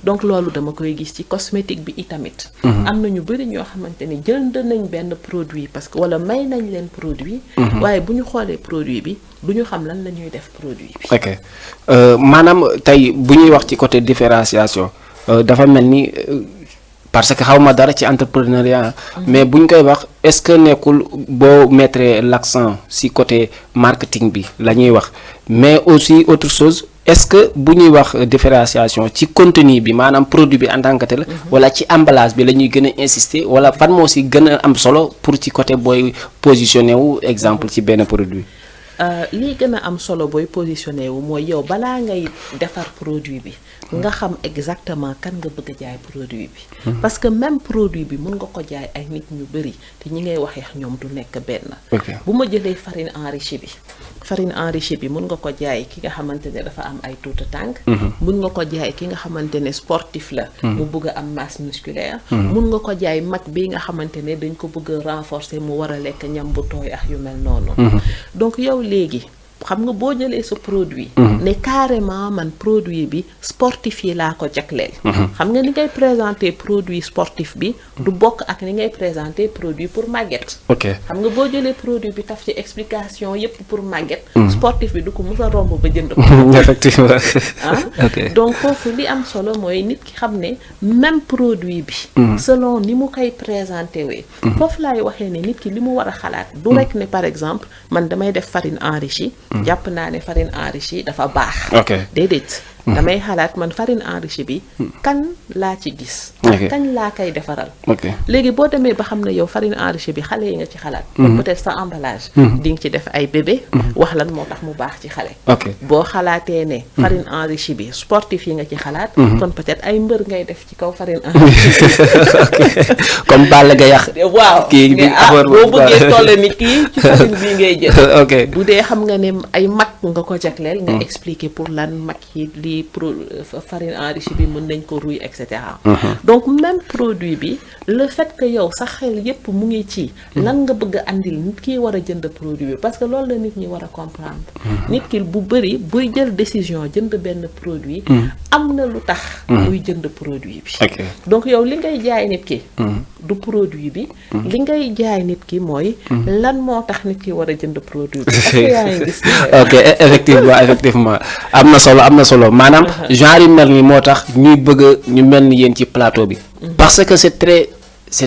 donc loolu dama koy gis ci cosmétique bi itamit. am na ñu bëri ñoo xamante ne jënd nañ benn produit parce que wala may nañ leen produit. waaye bu ñu xoolee produit bi du ñu xam lan la ñuy def produit bi. maanaam tey bu ñuy wax ci côté différenciation dafa mel ni parce que xaw ma dara ci entrepreneuriat. mais bu ñu koy wax est-ce que nekkul boo mettre l'accent ci côté marketing bi la ñuy wax mais aussi autre chose. est-ce que bu ñuy wax différenciation ci contenu bi maanaam produit bi en tant que tel wala ci emballage bi la ñuy gën a insister wala fan moo ci gën a am solo pour ci côté booy positionné wu exemple ci benn produit. lii gën a am solo booy positionné wu mooy yow balaa ngay defar produit bi nga xam exactement kan nga bëgg a jaay produit bi. parce que même produit bi mun nga ko jaay ay nit ñu bëri te ñi ngay waxee ñoom du nekk benn. bu ma jëlee farine enrichie bi. farine enrichie bi mun nga ko jaay ki nga xamante ne dafa am ay tuuti tànk. mun nga ko jaay ki nga xamante ne sportif la. mu bëgg a am masse musculaire. mun nga ko jaay mag bi nga xamante ne dañ ko bëgg a renforcer mu war a lekk ñam bu tooy ak yu mel noonu. donc yow léegi xam nga boo jëlee sa produit. ne carrément man produit bi sportif yi laa ko jagleel. xam nga ni ngay présenter produit sportif bi du bokk ak ni ngay présenter produit pour màgget. xam nga boo jëlee produit bi taf ci explication yépp pour màgget. sportif bi du ko mës a romb ba jënd ko. effectivement. donc foofu li am solo mooy nit ki xam ne même produit bi. selon ni mu koy présenter wee. foofu laay waxee ne nit ki li mu war a xalaat. du rek ne par exemple man damay def farine enrichie. jàpp naa ne farine enrichie dafa baax. déedéet. damay xalaat man farine enrichie bi kan laa ci gis. kañ laa koy defaral. léegi boo demee ba xam ne yow farine enrichie bi xale yi nga ci xalaat. kon peut-être sa emballage. di nga ci def ay bébé. wax lan moo tax mu baax ci xale. boo xalaatee ne. farine enrichie bi sportif yi nga ci xalaat. kon peut-être ay mbër ngay def ci kaw farine enrichie bi. comme Balla Gaye yàq. waaw kii bi boo bëggee toll ni kii ci farine bii ngay jël. bu dee xam nga ne ay mag nga ko jagleel. nga expliquer pour lan mag yi lii farine enrichie bi mën nañ ko rouy et cetera. donc même produit bi le fait que yow sa xel yépp mu ngi ci. lan nga bëgg a andil nit ki war a jënd produit bi parce que loolu la nit ñi war a comprendre. nit ki bu bëri buy jël décision jënd benn produit. am na lu tax. muy jënd produit bi. donc yow li ngay jaay nit ki. du produit bi. li ngay jaay nit ki mooy. lan moo tax nit ki war a jënd produit bi. est-ce que yaa ngi gis. ok effectivement am na solo maanaam genre yu mel ni moo tax ñuy bëgg ñu mel ni yéen ci plateau bi. parce que c'est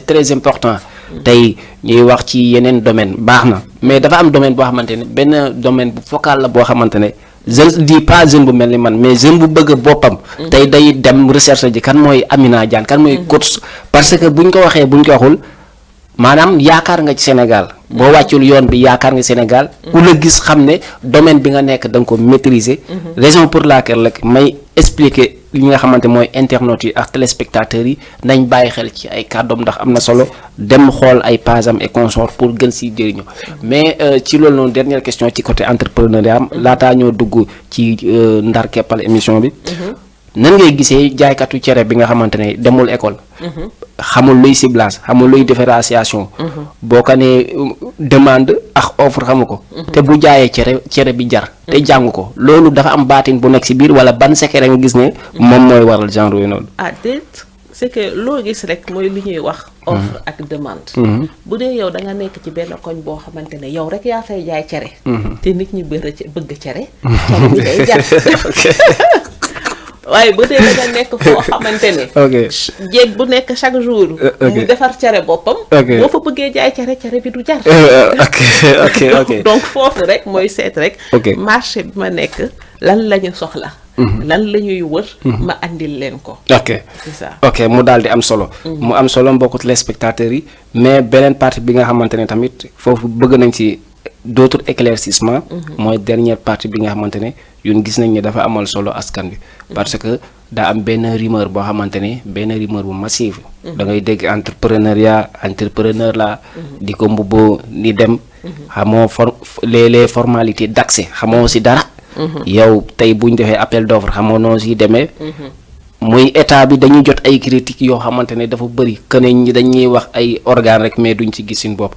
très important. tey ñuy wax ci yeneen domaine baax na mais dafa am domaine boo xamante ne benn domaine bu focal la boo xamante ne je ne dis pas jeune bu mel ni man mais jeune bu bëgg boppam. tey day dem recherche ji kan mooy Amina Diagne kan mooy coach parce que buñ ko waxee buñ ko waxul maanaam yaakaar nga ci Sénégal boo wàccul yoon bi yaakaar nga Sénégal ku la gis xam ne domaine bi nga nekk da nga ko maîtriser. raison pour laquelle rek may expliquer li nga xamante mooy internautes yi ak téléspectateurs yi nañ bàyyi xel ci ay kàddoom ndax am na solo dem xool ay pasam et consort pour gën si jëriñu mais ci loolu noonu dernière question ci côté entrepreneuriat laataa ñoo dugg ci ndar keppal émission bi. nan ngay gisee jaaykatu cere bi nga xamante ne demul école. xamul luy ciblage xamul luy différenciation. boo ko nee demande ak offre xamu ko. te bu jaayee cere bi jar. te jàng ko loolu dafa am baatin bu nekk ci biir wala ban secret nga gis ne. moom mooy waral genre yooyu noonu. ah déet c'est que loo gis rek mooy li ñuy wax. offre ak demande. bu dee yow da nga nekk ci benn koñ boo xamante ne yow rek yaa fay jaay cere. te nit ñi bëgg cere. cere bi day jar. waaye bu dee da nga nekk foo xamante ne. jéeg bu nekk chaque jour. mu defar cere boppam. boo fa bëggee jaay cere bi du jar. donc foofu rek mooy seet rek. marché bi ma nekk lan la ñu soxla. lan la ñuy wër. ma andil leen ko. c'est ça mu daal di am solo. mu am solo mbokku téléspectateurs yi mais beneen partie bi nga xamante ne tamit foofu bëgg nañ ci d'autres éclaircissements. mooy dernière partie bi nga xamante ne ñun gis nañ ne dafa amal solo askan bi. parce que daa am benn rumeur boo xamante ne benn rumeur bu massive. da ngay dégg entrepreneur la. di ko mbubboo ni dem. xamoo les formalités d'accès xamoo si dara. yow tey buñ defee appel d'offre xamoo noo si demee. muy état bi dañuy jot ay critiques yoo xamante ne dafa bëri que ne dañuy wax ay organes rek mais duñ ci gis suñu bopp.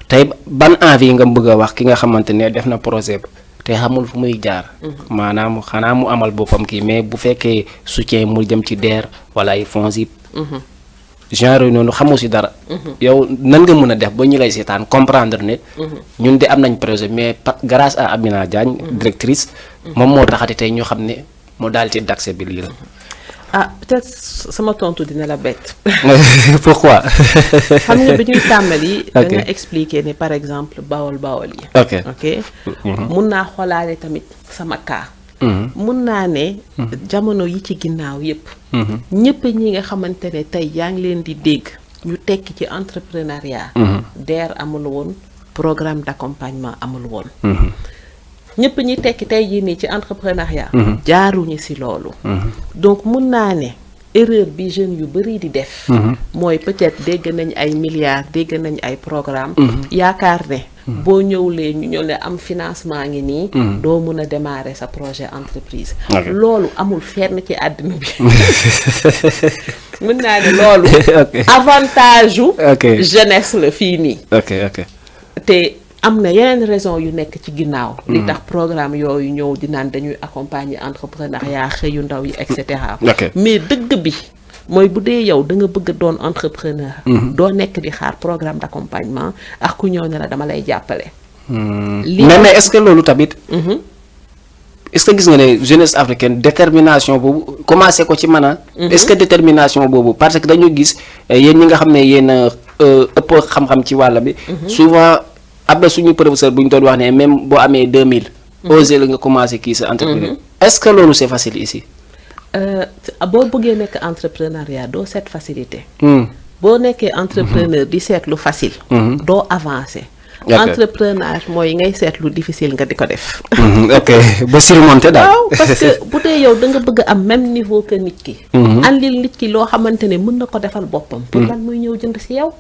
tey ban envie nga bëgg a wax ki nga xamante ne def na projet te xamul fu muy jaar. maanaam xanaa mu amal boppam kii mais bu fekkee soutien mu jëm ci DER wala ay fonds yi. genre noonu xamu si dara. yow nan nga mën a def ba ñu lay seetaan comprendre ne. ñun de am nañ projet mais grâce à Amina Diagne directrice. moom moo taxati tey ñu xam ne modalité d'accès bi lii la. ah peut-être sama tontu dina la bett. Pourquoi? xam nga bi ñuy tàmbali. da nga expliquer ne par exemple bawol yi. ok mun naa xoolaale tamit sama cas. mun naa ne. jamono yi ci ginnaaw yépp. ñëpp ñi nga xamante ne tey yaa ngi leen di dégg ñu tekki ci entrepreneuriat. DER amul woon programme d'accompagnement amul woon. ñëpp ñi tekki tey jii nii ci entrepreneuriat. jaaruñu ci loolu. donc mun naa ne erreur bi jeunes yu bari di def. mooy peut-être dégg nañ ay milliards dégg nañ ay programmes. yaakaar ne. boo ñëwlee ñu ñëw ne am financement ngi nii. doo mun a démarrer sa projet entreprise. loolu amul fenn ci àddina bi. mun naa ne loolu. avantage u jeunesse la fii nii. te am na yeneen raison yu nekk ci ginnaaw. li tax programme yooyu ñëw di naan dañuy accompagner entrepreneuriat xëyu ndaw yi et cetera. mais dëgg bi mooy bu dee yow da nga bëgg doon entrepreneur. doo nekk di xaar programme d'accompagnement ak ku ñëw ne la dama lay jàppale. mais est-ce que loolu tamit. est-ce que gis nga ne jeunesse africaine détermination boobu commencé ko ci mën a. est-ce que détermination boobu parce que dañu gis yéen ñi nga xam ne yéen ëpp xam-xam ci wàll bi. souvent. am na suñu professeur bu ñu doon wax ne même boo amee 2000. osé la nga commencé kii sa entrepreneur. est-ce que loolu c'est facile ici. boo bëggee nekk entrepreneuriat doo seet facilité. boo nekkee entrepreneur di seet lu facile. doo avancer. entrepreneur mooy ngay seet lu difficile nga di ko def. ok ba surmonter daal. waaw parce que bu dee yow da nga bëgg am même niveau que nit ki. andil nit ki loo xamante ne mën na ko defal boppam. pour lan muy ñëw jënd ci yow.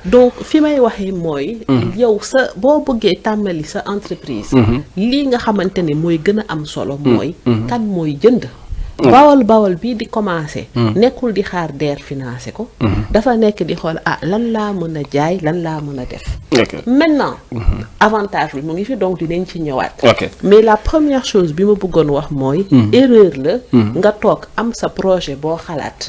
donc fi may waxee mooy. yow sa boo bëggee tàmbali sa entreprise. lii nga xamante ne mooy gën a am solo mooy. kan mooy jënd. bawal bii di commencer. nekkul di xaar DER financé ko. dafa nekk di xool lan laa mën a jaay lan laa mën a def. maintenant avantage bi mu ngi fi donc dinañ ci ñëwaat. mais la première chose bi ma bëggoon wax mooy. erreur la. nga toog am sa projet boo xalaat.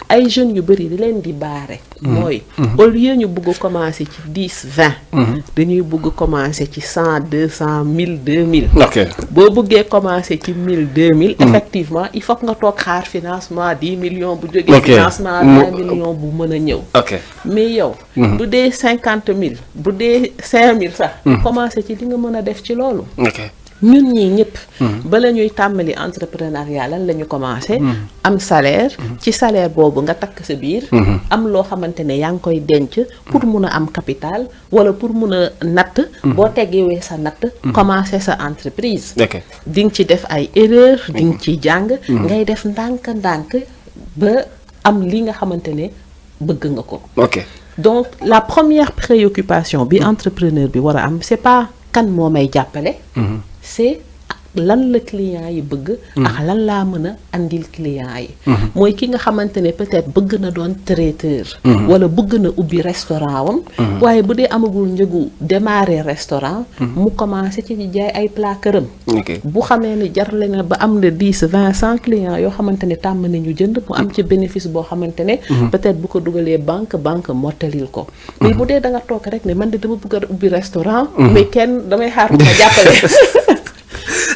ay jeunes yu bari di leen di baare. mooy au lieu ñu bëgg commencer ci 10 20. dañuy bëgg commencer ci 100 200 1000 2000. boo bëggee commencer ci 1000 2000. effectivement il faut nga toog xaar financement 10 millions bu jógee. financement 20 millions bu mën a ñëw. mais yow. bu dee 50 000 bu dee 5 000 sax. commencer ci li nga mën a def ci loolu. ñun ñii ñëpp bala ñuy tàmbali entrepreneuriat lan la ñu commencé am salaire ci salaire boobu nga takk sa biir am loo xamante ne yaa ngi koy denc pour mun a am capital wala pour mun a natt boo teggiwee sa natt commencé sa entreprise di nga ci def ay erreur di nga ci jàng ngay def ndànk-ndànk ba am li nga xamante ne bëgg nga ko donc la première préoccupation bi entrepreneur bi war a am c'est pas kan moo may jàppale c'est lan la client yi bëgg ak lan laa mën a andil client yi mooy ki nga xamante ne peut-être bëgg na doon traiteur wala bëgg na ubbi restaurant wam waaye bu dee amagul njëgu démarrer restaurant mu commencé ci jaay ay plat këram bu xamee ni jarle na ba am na 10 20 100 clients yoo xamante ne tàmm nañu jënd mu am ci bénéfice boo xamante ne peut-être bu ko dugalee banque mottalil ko mais bu dee da nga toog rek ne man de dama bëgg a ubbi restaurant mais kenn damay xaar ko ma jàppale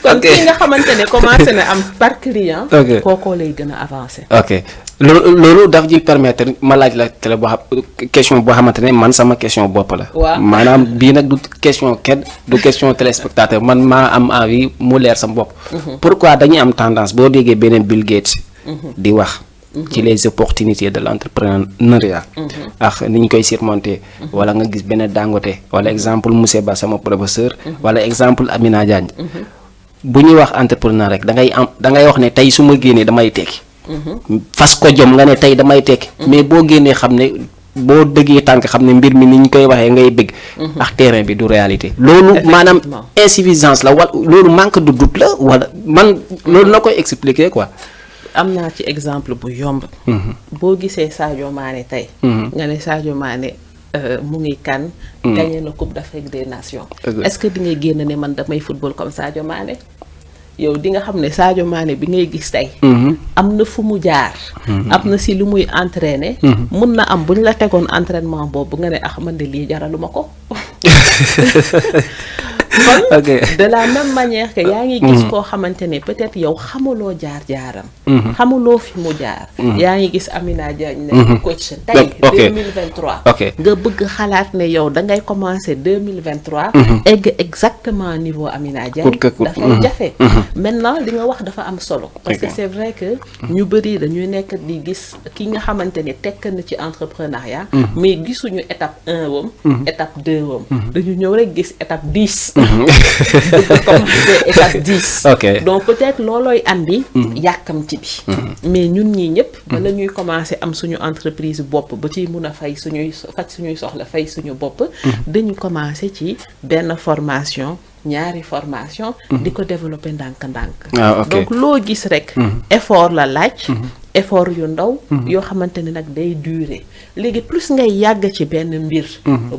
kon ki nga xamante ne commencé na am par client kookoo lay gën a avancé loolu daf ji permettre ma laaj la télé boo xam question boo xamante ne man sama question bopp la maanaam bii nag du question kenn du question téléspectateur man maa am envie mu leer sama bopp pourquoi dañuy am tendance boo déggee beneen Bill Gates di wax ci les opportunités de l'entrepreneuriat ak ni ñu koy surmonter wala nga gis beneen Dangote wala exemple Moussa Ba sama professeur wala exemple Amina Diagne bu ñuy wax entrepreneur rek da ngay wax ne tey su ma génnee damay tekki fas ko jom nga ne tey damay tekki mais boo génnee xam ne boo dëggee tànk xam ne mbir mi ni ñu koy waxee ngay bëgg ak terrain bi du réalité loolu maanaam insuffisance la wala loolu manque de doute la wala man loolu na koy expliquer quoi. am naa ci exemple bu yomb boo gisee Sadio Mané tey nga ne Sadio Mané mu ngi kan gagné na Coupe d'Afrique des Nations est-ce que di ngay génn ne man damay football comme Sadio Mané yow di nga xam ne Sadio Mané bi ngay gis tey am na fu mu jaar am na si lu muy entraîner mun na am bu ñu la tegoon entraînement boobu nga ne man de lii jaraluma ko kon de la même manière que yaa ngi gis koo xamante ne peut-être yow xamuloo jaar-jaaram xamuloo fi mu jaar yaa ngi gis Amina Diagne ne coach tey 2023 nga bëgg xalaat ne yow da ngay commencer 2023 egg exactement niveau Amina Diagne dafay jafe maintenant li nga wax dafa am solo parce que c'est vrai que ñu bëri dañuy nekk di gis ki nga xamante ne tekk na ci entrepreneuriat mais gisuñu étape 1 wam étape 2 wam dañu ñëw rek gis étape 10 bëgg commencer étape 10 donc peut-être loolooy andi yàkkamti bi mais ñun ñii ñëpp bala ñuy commencer am suñu entreprise bopp ba ci mun a faj suñuy soxla fay suñu bopp dañu commencer ci benn formation ñaari formation di ko développer ndànk-ndànk donc loo gis rek effort la laaj effort yu ndaw yoo xamante ne nag day durer léegi plus ngay yàgg ci benn mbir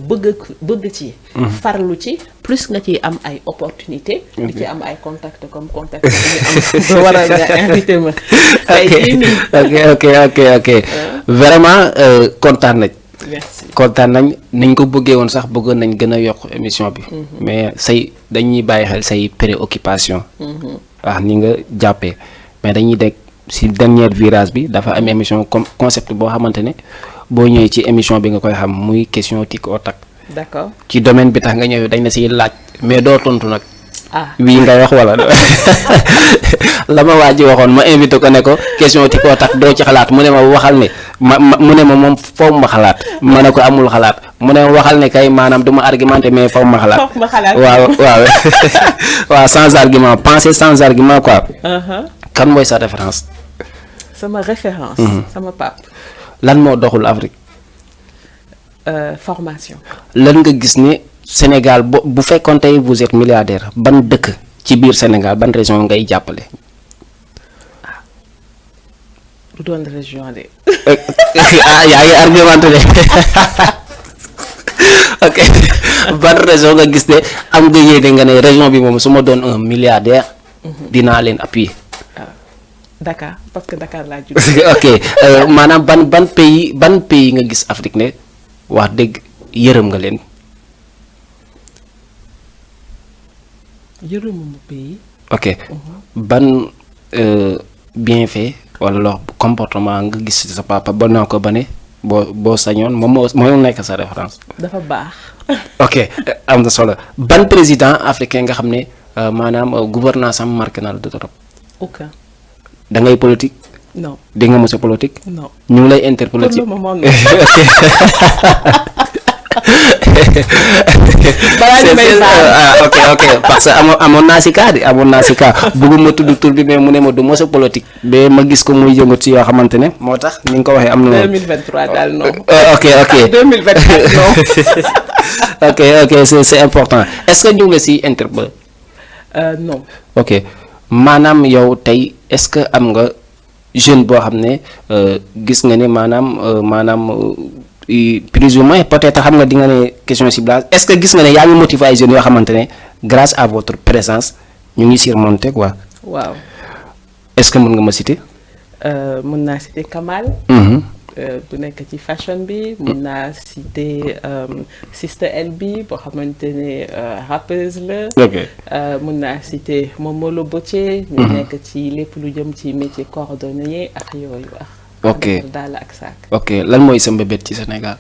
bëgg ci farlu ci plus nga ciy am ay opportunité di ci am ay contact comme contact ñu am waral nga invité ma ok vraiment kontaan nañ merci kontaan nañ niñ ko bëggee woon sax bëggoon nañ gën a yokk émission bi mais say dañuy bàyyi xel say préoccupation waaw ni nga jàppee mais dañuy dégg si dernier virage bi dafa am émission comme concept boo xamante ne boo ñëwee ci émission bi nga koy xam muy question tic au tac d'accord ci domaine bi tax nga ñëw dañ la siy laaj mais doo tontu nag wii ngay wax wala la ma waa ji waxoon ma invité ko ne ko question tic au tac doo ci xalaat mu ne ma waxal ne mu ne ma moom foofu ma xalaat ma ne ko amul xalaat mu ne ma waxal ne kay maanaam du ma argumenté mais foofu ma xalaat waaw sans argument penser sans argument quoi kan mooy sa référence sama référence sama pap lan moo doxul Afrique formation lan nga gis ne Sénégal bu fekkoon tey vous êtes milliardaire ban dëkk ci biir Sénégal ban région ngay jàppale du doon région de yaa ngi argumenté de ok ban région nga gis ne am nga yéene nga ne région bi moom su ma doon un milliardaire dinaa leen appuyer Dakar parce que Dakar laa judd ok maanaam ban pays nga gis Afrique ne wax dëgg yërëm nga leen yërëmuma pays ok ban bienfait wala loo comportement nga gis sa papa ba naa ko ba ne boo sañoon moom moo nekk sa référence dafa baax ok am na solo ban président africain nga xam ne maanaam gouvernance am marqué na la de trop. aucun. da ngay politique. non. di nga mos a politique. non. ñu ngi lay interpeller pour ci. le moment non. balaa ñu may ok parce que amoon naa si cas bëgguma tudd tur bi mais mu ne ma du mos a politique. ba ma gis ko muy yëngu ci yoo xamante ne moo tax ni nga ko waxee am na. 2023 daal non. ok 2024 non. ok c'est important est-ce que ñu ngi la si interpeller. non. ok maanaam yow tey est-ce que am nga jeune boo xam ne gis nga ne maanaam plus ou moins peut-être xam nga di nga ne question ciblage est-ce que gis nga ne yaa ngi motiver ay jeunes yoo xamante ne grâce à votre présence ñu ngi surmonter quoi. waaw. est-ce que mën nga ma citer. mën naa citer Kamal. bu nekk ci fashion bi. mën naa citer Sister LB boo xamante ne rappeuse la. ok mën naa citer Momolo Bocce. ñu nekk ci lépp lu jëm ci métier cordonnier ak yooyu ok daal ak saak. ok lan mooy sa mbébét ci Sénégal.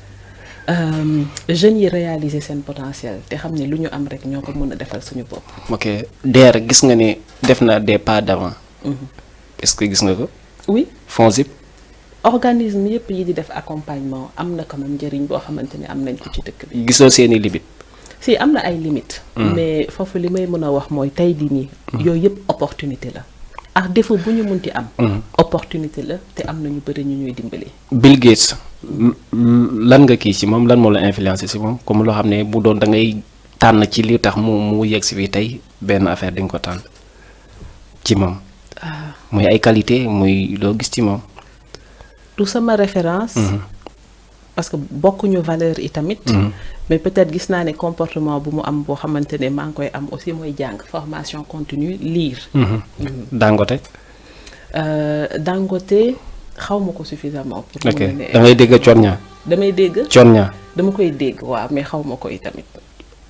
jeunes yi réaliser seen potentiel te xam ne lu ñu am rek ñoo ko mën a defal suñu bopp. ok DER gis nga ne def na des pas d'avant. est-ce que gis nga ko. oui. FONGIP. organisme yëpp yi di def accompagnement am na quand même njëriñ boo xamante ne am nañ ko ci dëkk bi. gisoo seeni limite. si am na ay limites. mais foofu li may mën a wax mooy tey di nii. yooyu yëpp opportunité la. ak défaut bu ñu munti am. opportunité la te am na ñu bëri ñu ñuy dimbali. Bill Gates lan nga kii ci moom lan moo la influencé ci moom comme loo xam ne bu doon da ngay tànn ci li tax mu yegg si fii tey benn affaire di nga ko tànn ci moom. muy ay qualité muy loo gis ci moom. du sama référence. parce que bokkuñu valeur yi tamit. mais peut-être gis naa ne comportement bu mu am boo xamante ne maa ngi koy am aussi mooy jàng formation continue lire. Dangote. Dangote xaw ma ko suffisamment. pour ok da ngay dégg Thione damay dégg. Thione dama koy dégg waaw mais xaw ma koy tamit.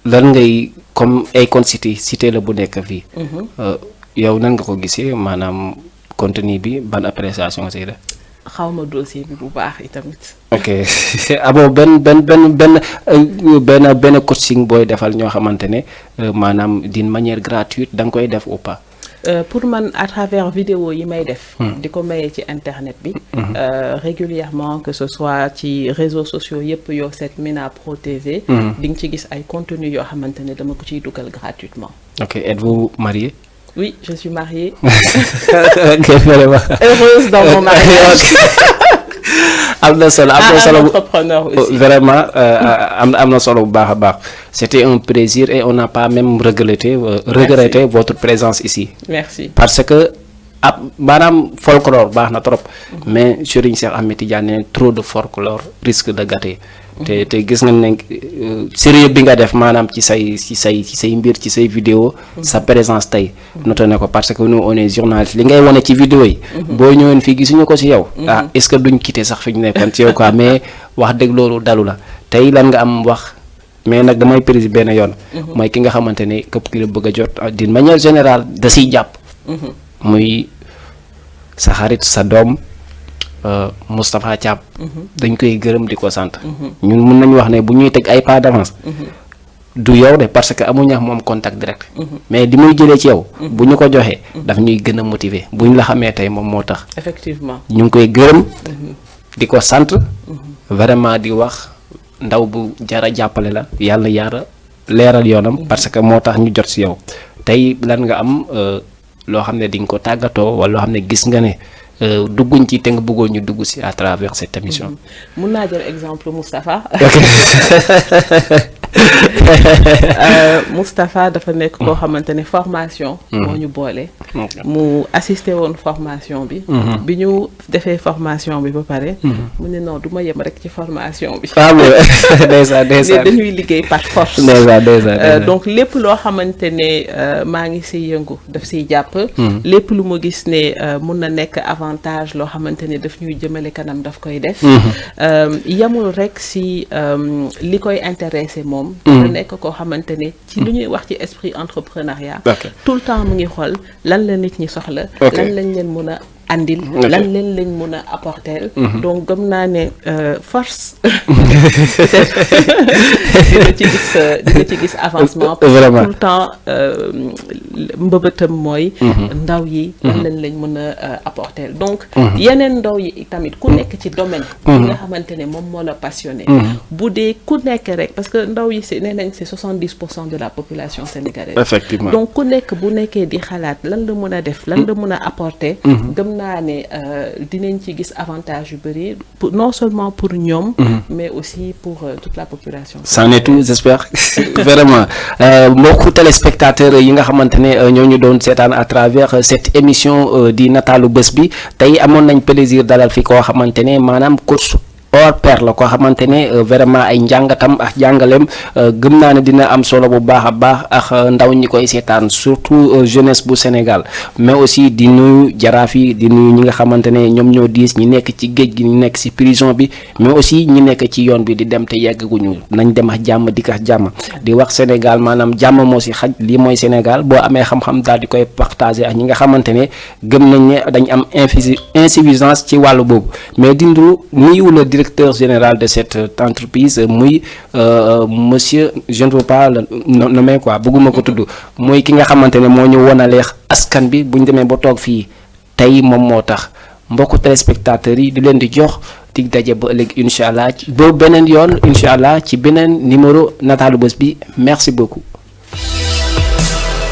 lan ngay comme Akon cité la bu nekk fii. yow nan nga ko gisee maanaam contenu bi ban appréciation nga siy def. xaw ma dossier bi bu baax itamit. ok amoo benn coaching booy defal ñoo xamante ne maanaam d'une manière gratuite da nga koy def ou pas. pour man à travers vidéo yi may def. di ko mayee ci internet bi. régulièrement que ce soit ci réseaux sociaux yëpp yoo seet Mina Pro TV. di nga ci gis ay contenu yoo xamante ne dama ko ciy dugal gratuitement. ok êtes-vous marié. Oui, je suis mariée. Ok, vraiment. Heureuse dans mon mariage. am na solo entrepreneur aussi. Vraiment am na solo bu baax a baax. C'était un plaisir et on n'a pas même regretté votre présence ici. Merci. Parce que maanaam folklore baax na trop. mais Serigne Cheikh Ahmed Tidiane trop de folklore risque de gâter. te gis nga ne sérieux bi nga def maanaam ci say mbir ci say vidéo sa présence tey noté na ko parce que nous on est journaliste li ngay wane ci vidéo yi boo ñëwoon fii gisuñu ko ci yow est-ce que duñ quitter sax fi ñu nekkoon ci yow quoi mais wax dëgg loolu dalu la tey lan nga am wax mais nag damay préciser benn yoon mooy ki nga xamante ne képp ki la bëgg a jot d'une manière générale da siy jàpp muy sa xarit sa doom Moustapha Thiam dañ koy gërëm di ko sant ñun mun nañu wax ne bu ñuy teg ay pas d'avance du yow de parce que amuñu ak moom contact direct mais di muy jëlee ci yow bu ñu ko joxee daf ñuy gën a motiver bu ñu la xamee tey moom moo tax effectivement ñu ngi koy gërëm di ko sant vraiment di wax ndaw bu jara jàppale la yàlla leeral yoonam parce que moo tax ñu jot ci yow tey lan nga am loo xam ne di nga ko tàggatoo wala loo xam ne gis nga ne dugguñ ci te nga bëggoon ñu dugg ci à travers cette émission. mun naa jël exemple Moustapha. Moustapha dafa nekk koo xamante ne formation. moo ñu boole. mu assisté woon formation bi. bi ñu defee formation bi ba pare. mu ne non du ma yem rek ci formation bi. ah bon déjà dañuy liggéey par force. déjà donc lépp loo xamante ne maa ngi siy yëngu daf siy jàpp. lépp lu ma gis ne mun na nekk avantage loo xamante ne daf ñuy jëmale kanam daf koy def. yemul rek si li koy intéressé moom. dafa nekk koo xamante ne ci li ñuy wax ci esprit entrepreneuriat. tout le temps mu ngi xool lan la nit ñi soxla. lan lañ leen mun a andil lan leen lañ mën a apporter donc gëm naa ne force di nga ci gis avancement parce que tout le temps mbëbëtam mooy ndaw yi lan leen lañ mën a apporter donc yeneen ndaw yi tamit ku nekk ci domaine bi nga xamante ne moom moo la passionné bu dee ku nekk rek parce que ndaw yi nee nañ c'est 70% de la population sénégalaise effectivement donc ku nekk bu nekkee di xalaat lan la mën a def lan la mën a apporter gëm naa ne dinañ ci gis avantage yu bëri non seulement pour ñoom mais aussi pour toute la population. C'en est tout j'espère vraiment mbokku téléspectateurs yi nga xamante ne ñoo ñu doon seetaan à travers cette émission di nataalu bés bi tey amoon nañ plaisir dalal fi koo xamante ne maanaam coach hors pair la koo xamante ne vraiment ay njàngatam ak jàngaleem gëm naa ne dina am solo bu baax a baax ak ndaw ñi koy seetaan surtout jeunesse bu Sénégal mais aussi di nuyu jaraaf yi di nuyu ñi nga xamante ne ñoom ñoo diis ñi nekk ci géej gi ñi nekk ci prison bi mais aussi ñi nekk ci yoon bi di dem te yeggaguñu nañ dem ak jàmm dikk ak jàmm di wax Sénégal maanaam jàmm moo ci xaj lii mooy Sénégal boo amee xam-xam daal di koy partager ak ñi nga xamante ne gëm nañ ne dañ am insuffisance ci wàllu boobu mais dindu nuyu la directeur général de cette entreprise muy monsieur je ne veux pas le nommer quoi bëgguma ko tudd mooy ki nga xamante ne moo ñu wonaleex askan bi bu ñu demee ba toog fii tey moom moo tax mbokku téléspectateurs yi di leen di jox dig daje ba ëllëg incha allah ba beneen yoon incha allah ci beneen numéro nataalu bés bi merci beaucoup.